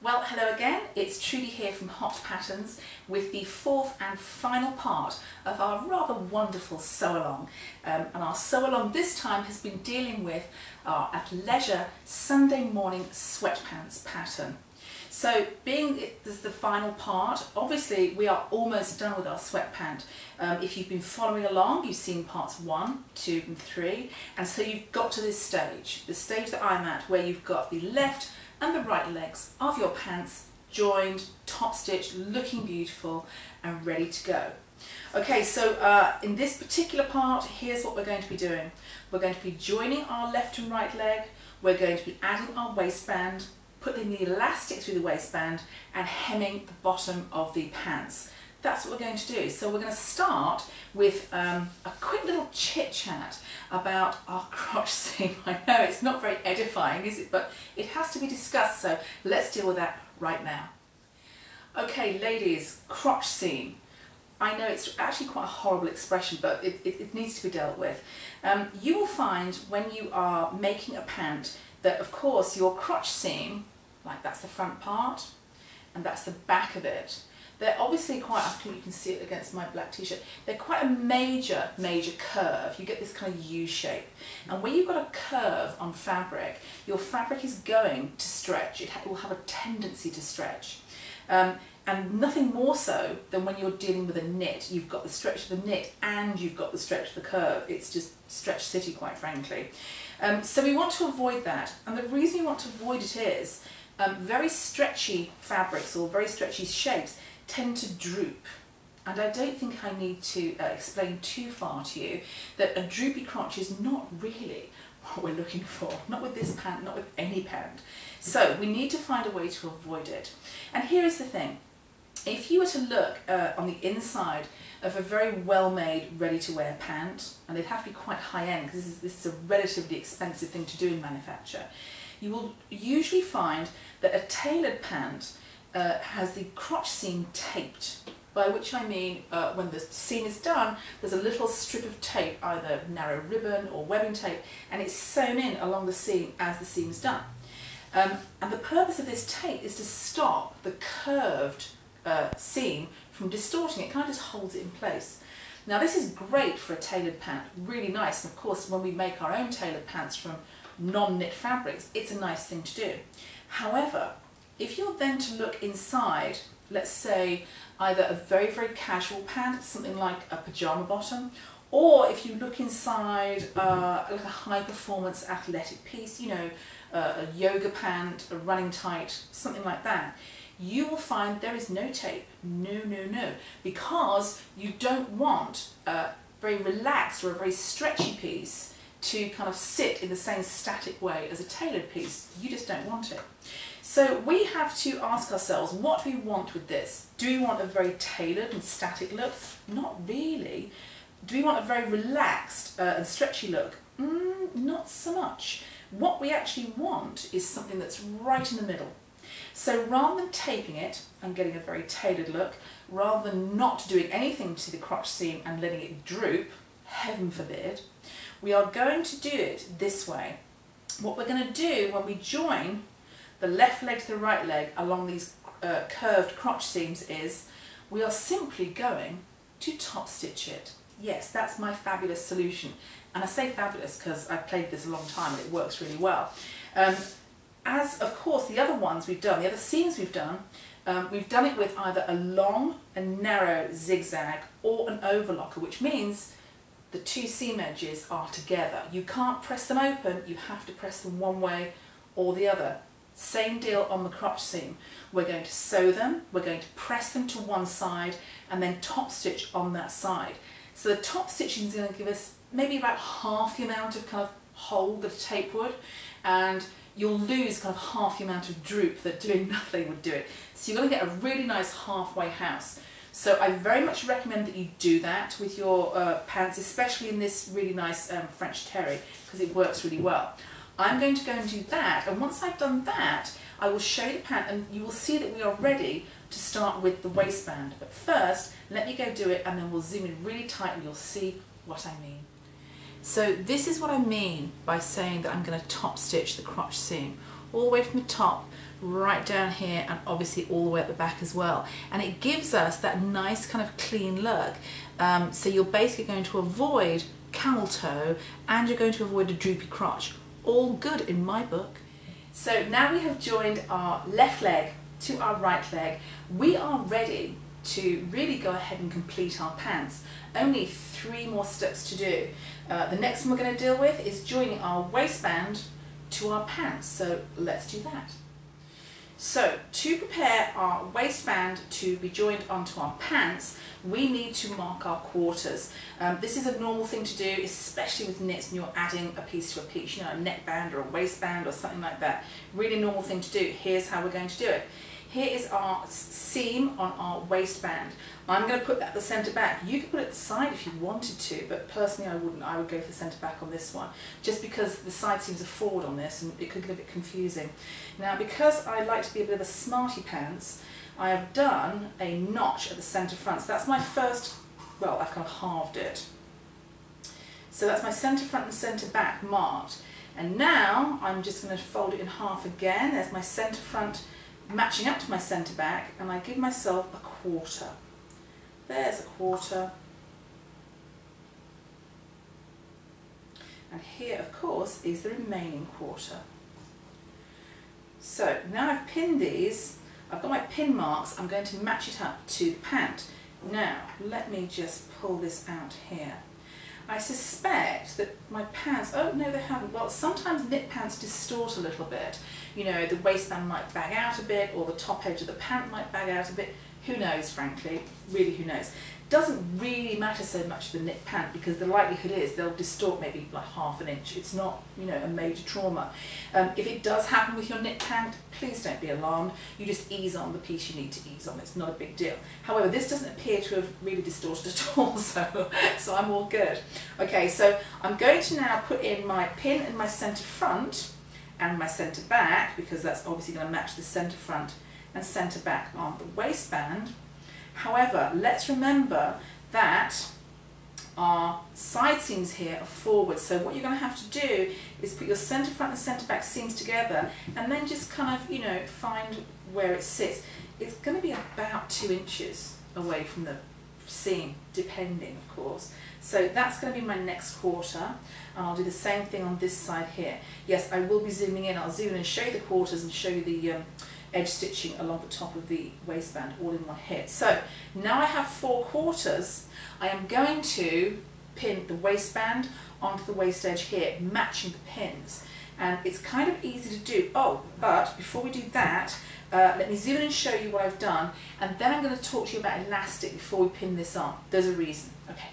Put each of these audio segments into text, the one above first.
Well, hello again, it's Trudy here from Hot Patterns with the fourth and final part of our rather wonderful sew-along. And our sew-along this time has been dealing with our athleisure Sunday morning sweatpants pattern. So being this is the final part, obviously we are almost done with our sweatpant. If you've been following along, you've seen parts 1, 2 and 3, and so you've got to this stage, the stage that I'm at, where you've got the left and the right legs of your pants joined, top stitched, looking beautiful and ready to go. Okay, so in this particular part, here's what we're going to be doing. We're going to be joining our left and right leg, we're going to be adding our waistband, putting the elastic through the waistband and hemming the bottom of the pants. That's what we're going to do. So we're going to start with a quick little chit chat about our crotch seam. I know it's not very edifying, is it? But it has to be discussed, so let's deal with that right now. Okay, ladies, crotch seam. I know it's actually quite a horrible expression, but it needs to be dealt with. You will find when you are making a pant that, of course, your crotch seam, like that's the front part, and that's the back of it, they're obviously quite, I think you can see it against my black t-shirt, they're quite a major curve. You get this kind of U shape. And when you've got a curve on fabric, your fabric is going to stretch. It will have a tendency to stretch. And nothing more so than when you're dealing with a knit. You've got the stretch of the knit and you've got the stretch of the curve. It's just stretch city, quite frankly. So we want to avoid that. And the reason we want to avoid it is very stretchy fabrics or very stretchy shapes tend to droop, and I don't think I need to explain too far to you that a droopy crotch is not really what we're looking for, not with this pant, not with any pant. So we need to find a way to avoid it. And here is the thing, if you were to look on the inside of a very well-made, ready-to-wear pant, and they'd have to be quite high-end because this is a relatively expensive thing to do in manufacture, you will usually find that a tailored pant has the crotch seam taped, by which I mean when the seam is done, there's a little strip of tape, either narrow ribbon or webbing tape, and it's sewn in along the seam as the seam is done. And the purpose of this tape is to stop the curved seam from distorting. It kind of just holds it in place. Now this is great for a tailored pant, really nice, and of course when we make our own tailored pants from non-knit fabrics, it's a nice thing to do. However, if you're then to look inside, let's say either a very casual pant, something like a pyjama bottom, or if you look inside like a high performance athletic piece, you know, a yoga pant, a running tight, something like that, you will find there is no tape, no, because you don't want a very relaxed or a very stretchy piece to kind of sit in the same static way as a tailored piece. You just don't want it. So we have to ask ourselves, what do we want with this? Do we want a very tailored and static look? Not really. Do we want a very relaxed and stretchy look? Not so much. What we actually want is something that's right in the middle. So rather than taping it and getting a very tailored look, rather than not doing anything to the crotch seam and letting it droop, heaven forbid, we are going to do it this way. What we're going to do when we join the left leg to the right leg along these curved crotch seams is we are simply going to top stitch it. Yes, that's my fabulous solution. And I say fabulous because I've played this a long time and it works really well. As of course the other ones we've done, the other seams we've done it with either a long and narrow zigzag or an overlocker, which means the two seam edges are together. You can't press them open, you have to press them one way or the other. Same deal on the crotch seam. We're going to sew them, we're going to press them to one side and then top stitch on that side. So the top stitching is going to give us maybe about half the amount of kind of hold that a tape would, and you'll lose kind of half the amount of droop that doing nothing would do it. So you're going to get a really nice halfway house. So I very much recommend that you do that with your pants, especially in this really nice French terry, because it works really well. I'm going to go and do that, and once I've done that, I will show you the pant and you will see that we are ready to start with the waistband. But first, let me go do it and then we'll zoom in really tight and you'll see what I mean. So this is what I mean by saying that I'm going to top stitch the crotch seam all the way from the top right down here and obviously all the way at the back as well. And it gives us that nice kind of clean look. So you're basically going to avoid camel toe and you're going to avoid a droopy crotch. All good in my book. So now we have joined our left leg to our right leg, we are ready to really go ahead and complete our pants. Only 3 more steps to do. The next one we're going to deal with is joining our waistband to our pants, so let's do that. So to prepare our waistband to be joined onto our pants, we need to mark our quarters. This is a normal thing to do, especially with knits when you're adding a piece to a piece, you know, a neckband or a waistband or something like that. Really normal thing to do. Here's how we're going to do it. Here is our seam on our waistband. I'm going to put that at the centre back. You could put it at the side if you wanted to, but personally I wouldn't. I would go for the centre back on this one, just because the side seams are forward on this and it could get a bit confusing. Now, because I like to be a bit of a smarty pants, I have done a notch at the centre front. So that's my first, well, I've kind of halved it. So that's my centre front and centre back marked. And now I'm just going to fold it in half again. There's my centre front matching up to my centre back, and I give myself a quarter. There's a quarter. And here, of course, is the remaining quarter. So now I've pinned these, I've got my pin marks, I'm going to match it up to the pant. Now, let me just pull this out here. I suspect that my pants, oh no they haven't, well sometimes knit pants distort a little bit. You know, the waistband might bag out a bit or the top edge of the pant might bag out a bit. Who knows, frankly, really who knows. Doesn't really matter so much the knit pant because the likelihood is they'll distort maybe like ½ an inch. It's not, you know, a major trauma. If it does happen with your knit pant, please don't be alarmed. You just ease on the piece you need to ease on. It's not a big deal. However, this doesn't appear to have really distorted at all, so I'm all good. Okay, so I'm going to now put in my pin in my centre front and my centre back, because that's obviously going to match the centre front and centre back on the waistband. However, let's remember that our side seams here are forward, so what you're going to have to do is put your centre front and centre back seams together and then just kind of, you know, find where it sits. It's going to be about 2 inches away from the seam, depending of course. So that's going to be my next quarter, and I'll do the same thing on this side here. Yes, I will be zooming in. I'll zoom in and show you the quarters and show you the edge stitching along the top of the waistband all in one hit. So now I have 4 quarters. I am going to pin the waistband onto the waist edge here, matching the pins. And it's kind of easy to do. Oh, but before we do that, let me zoom in and show you what I've done, and then I'm going to talk to you about elastic before we pin this on. There's a reason. Okay.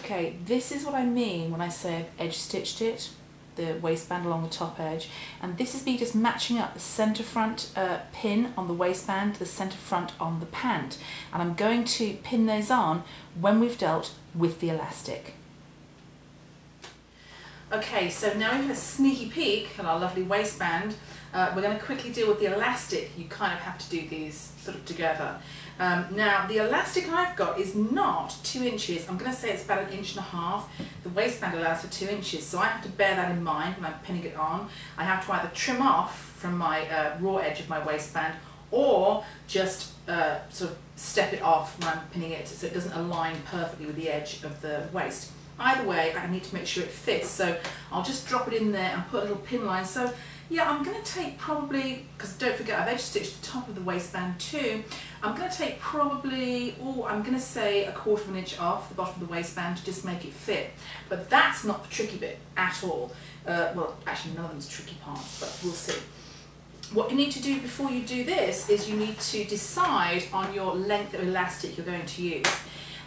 Okay, this is what I mean when I say I've edge stitched it, the waistband along the top edge, and this is me just matching up the centre front pin on the waistband to the centre front on the pant, and I'm going to pin those on when we've dealt with the elastic. Okay, so now we've had a sneaky peek at our lovely waistband. We're going to quickly deal with the elastic. You kind of have to do these sort of together. Now the elastic I've got is not 2 inches. I'm going to say it's about 1.5 inches. The waistband allows for 2 inches, so I have to bear that in mind when I'm pinning it on. I have to either trim off from my raw edge of my waistband or just sort of step it off when I'm pinning it so it doesn't align perfectly with the edge of the waist. Either way, I need to make sure it fits, so I'll just drop it in there and put a little pin line. So yeah, I'm going to take probably, because don't forget I've edge stitched the top of the waistband too, I'm going to take probably, I'm going to say 1/4 inch off the bottom of the waistband to just make it fit. But that's not the tricky bit at all. Well, actually none of them's tricky parts, but we'll see. What you need to do before you do this is you need to decide on your length of elastic you're going to use.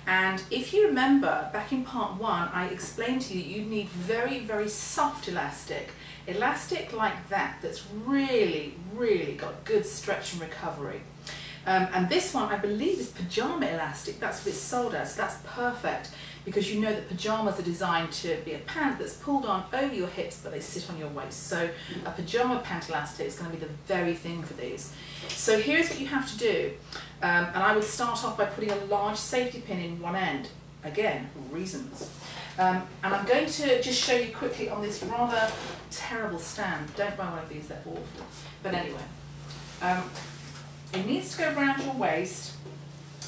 And if you remember, back in part 1, I explained to you you'd need very, very soft elastic. Elastic like that, that's really, really got good stretch and recovery. And this one, I believe, is pyjama elastic. That's what it's sold as. So that's perfect, because you know that pyjamas are designed to be a pant that's pulled on over your hips, but they sit on your waist. So a pyjama pant elastic is going to be the very thing for these. So here's what you have to do. And I would start off by putting a large safety pin in one end. Again, reasons. And I'm going to just show you quickly on this rather terrible stand. Don't buy one of these, they're awful. But anyway, it needs to go around your waist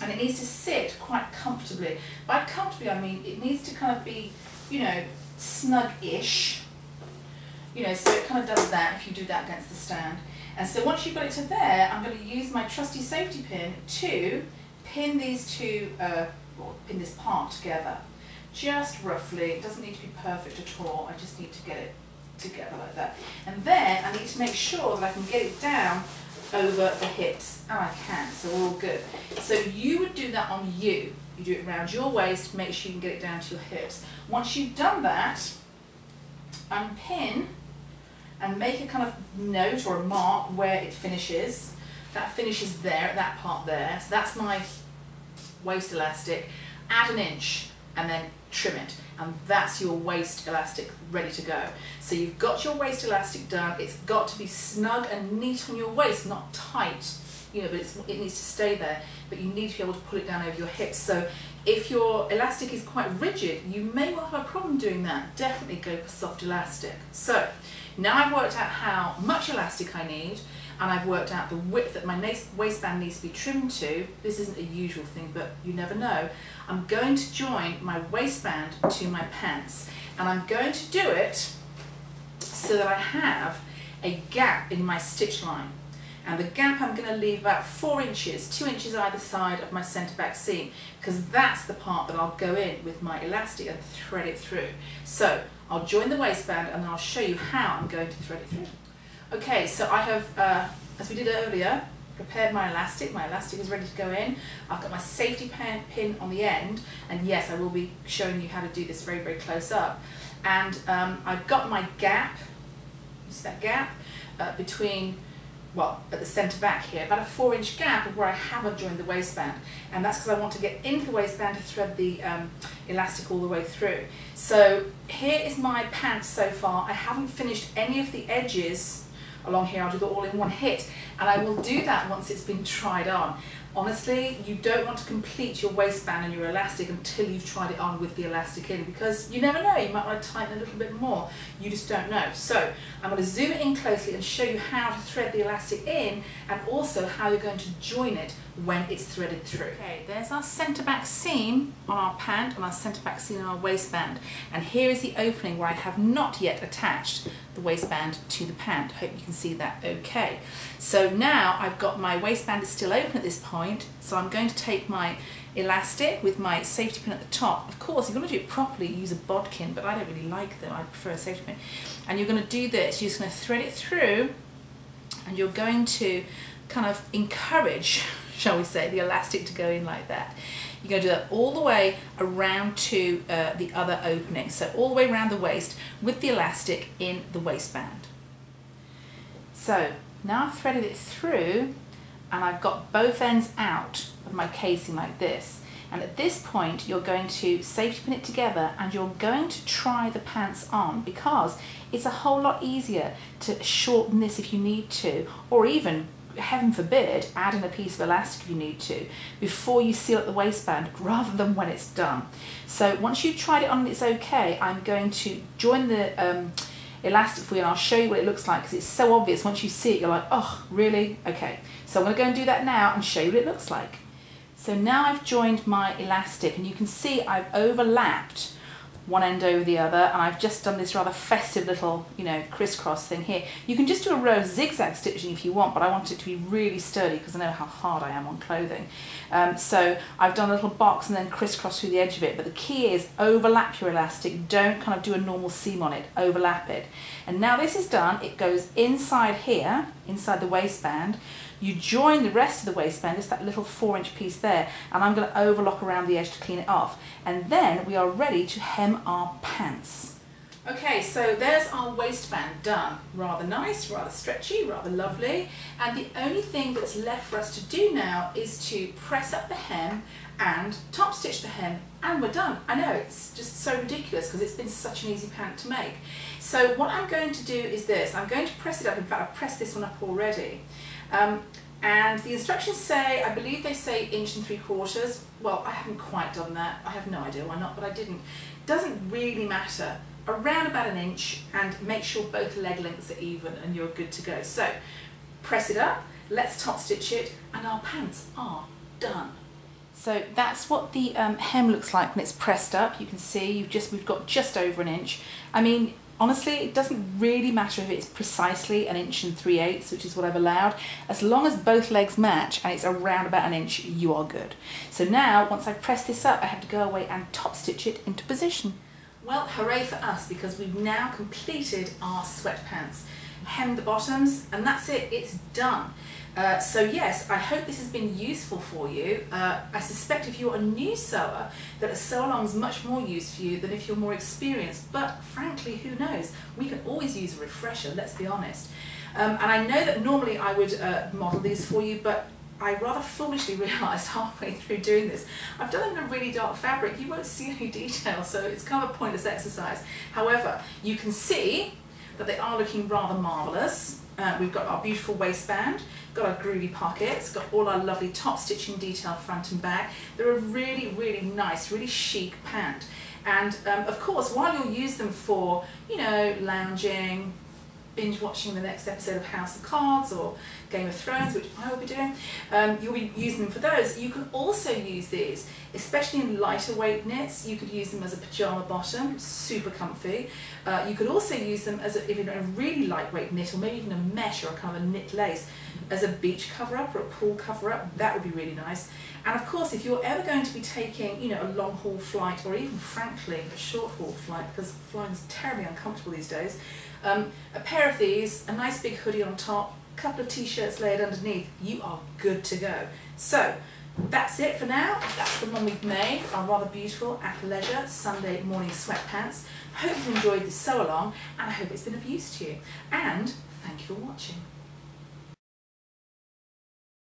and it needs to sit quite comfortably. By comfortably, I mean it needs to kind of be, you know, snug-ish. You know, so it kind of does that if you do that against the stand. And so once you've got it to there, I'm going to use my trusty safety pin to pin these two, or pin this part together. Just roughly, it doesn't need to be perfect at all, I just need to get it together like that. And then I need to make sure that I can get it down over the hips, and I can, so we're all good. So you would do that on you. You do it around your waist, make sure you can get it down to your hips. Once you've done that, unpin and make a kind of note or a mark where it finishes. That finishes there, at that part there. So that's my waist elastic. Add an inch and then trim it. And that's your waist elastic ready to go. So you've got your waist elastic done. It's got to be snug and neat on your waist, not tight. You know, but it needs to stay there. But you need to be able to pull it down over your hips. So if your elastic is quite rigid, you may well have a problem doing that. Definitely go for soft elastic. So now I've worked out how much elastic I need, and I've worked out the width that my waistband needs to be trimmed to. This isn't a usual thing, but you never know. I'm going to join my waistband to my pants, and I'm going to do it so that I have a gap in my stitch line. And the gap I'm going to leave about 4 inches, 2 inches either side of my centre back seam, because that's the part that I'll go in with my elastic and thread it through. So I'll join the waistband and I'll show you how I'm going to thread it through. Okay, so I have, as we did earlier, prepared my elastic. My elastic is ready to go in. I've got my safety pin on the end, and yes, I will be showing you how to do this very, very close up. And I've got my gap, you see that gap, between, well, at the centre back here, about a 4-inch gap of where I haven't joined the waistband, and that's because I want to get into the waistband to thread the elastic all the way through. So here is my pants so far. I haven't finished any of the edges along here. I'll do it all in one hit, and I will do that once it's been tried on. Honestly, you don't want to complete your waistband and your elastic until you've tried it on with the elastic in, because you never know, you might want to tighten a little bit more. You just don't know. So I'm going to zoom it in closely and show you how to thread the elastic in, and also how you're going to join it when it's threaded through. Okay, there's our centre back seam on our pant and our centre back seam on our waistband, and here is the opening where I have not yet attached the waistband to the pant. Hope you can see that okay. So now I've got my waistband is still open at this point, so I'm going to take my elastic with my safety pin at the top. Of course, if you want to do it properly, use a bodkin, but I don't really like them. I prefer a safety pin. And you're going to do this. You're just going to thread it through, and you're going to kind of encourage, shall we say, the elastic to go in like that. You're going to do that all the way around to the other opening. So all the way around the waist with the elastic in the waistband. So now I've threaded it through, and I've got both ends out of my casing like this. And at this point, you're going to safety pin it together, and you're going to try the pants on, because it's a whole lot easier to shorten this if you need to, or even, heaven forbid, add in a piece of elastic if you need to, before you seal up the waistband, rather than when it's done. So once you've tried it on and it's okay, I'm going to join the elastic for you, and I'll show you what it looks like, because it's so obvious. Once you see it, you're like, oh, really? Okay. So I'm going to go and do that now and show you what it looks like. So now I've joined my elastic, and you can see I've overlapped one end over the other, and I've just done this rather festive little, you know, crisscross thing here. You can just do a row of zigzag stitching if you want, but I want it to be really sturdy because I know how hard I am on clothing. So I've done a little box and then crisscross through the edge of it, but the key is overlap your elastic. Don't kind of do a normal seam on it, overlap it. And now this is done, it goes inside here, inside the waistband. You join the rest of the waistband, just that little 4-inch piece there, and I'm going to overlock around the edge to clean it off. And then we are ready to hem our pants. Okay, so there's our waistband done. Rather nice, rather stretchy, rather lovely. And the only thing that's left for us to do now is to press up the hem and top stitch the hem, and we're done. I know, it's just so ridiculous because it's been such an easy pant to make. So what I'm going to do is this. I'm going to press it up. In fact, I've pressed this one up already. And the instructions say, I believe they say 1 3/4. Well, I haven't quite done that. I have no idea why not, but I didn't. Doesn't really matter, around about an inch, and make sure both leg lengths are even and you're good to go. So press it up, let's top stitch it, and our pants are done. So that's what the hem looks like when it's pressed up. You can see we've got just over an inch. I mean, honestly, it doesn't really matter if it's precisely 1 3/8 inches, which is what I've allowed. As long as both legs match and it's around about an inch, you are good. So now, once I've pressed this up, I have to go away and top stitch it into position. Well, hooray for us, because we've now completed our sweatpants. Hem the bottoms, and that's it, it's done. So yes, I hope this has been useful for you. I suspect if you're a new sewer that a sew along is much more use for you than if you're more experienced, but frankly, who knows? We can always use a refresher, let's be honest. And I know that normally I would model these for you, but I rather foolishly realised halfway through doing this, I've done them in a really dark fabric. You won't see any detail, so it's kind of a pointless exercise. However, you can see that they are looking rather marvellous. We've got our beautiful waistband, got our groovy pockets, got all our lovely top stitching detail front and back. They're a really, really nice, really chic pant. And of course, while you'll use them for, you know, lounging, binge watching the next episode of House of Cards or Game of Thrones, which I will be doing, you'll be using them for those. You can also use these, especially in lighter weight knits. You could use them as a pyjama bottom, super comfy. You could also use them as if in a really lightweight knit, or maybe even a mesh or a kind of a knit lace, as a beach cover-up or a pool cover-up. That would be really nice. And of course, if you're ever going to be taking, you know, a long haul flight, or even frankly a short haul flight, because flying is terribly uncomfortable these days, a pair of these, a nice big hoodie on top, a couple of t-shirts layered underneath, you are good to go. So that's it for now. That's the one we've made, our rather beautiful athleisure Sunday morning sweatpants. Hope you've enjoyed this sew along, and I hope it's been of use to you. And thank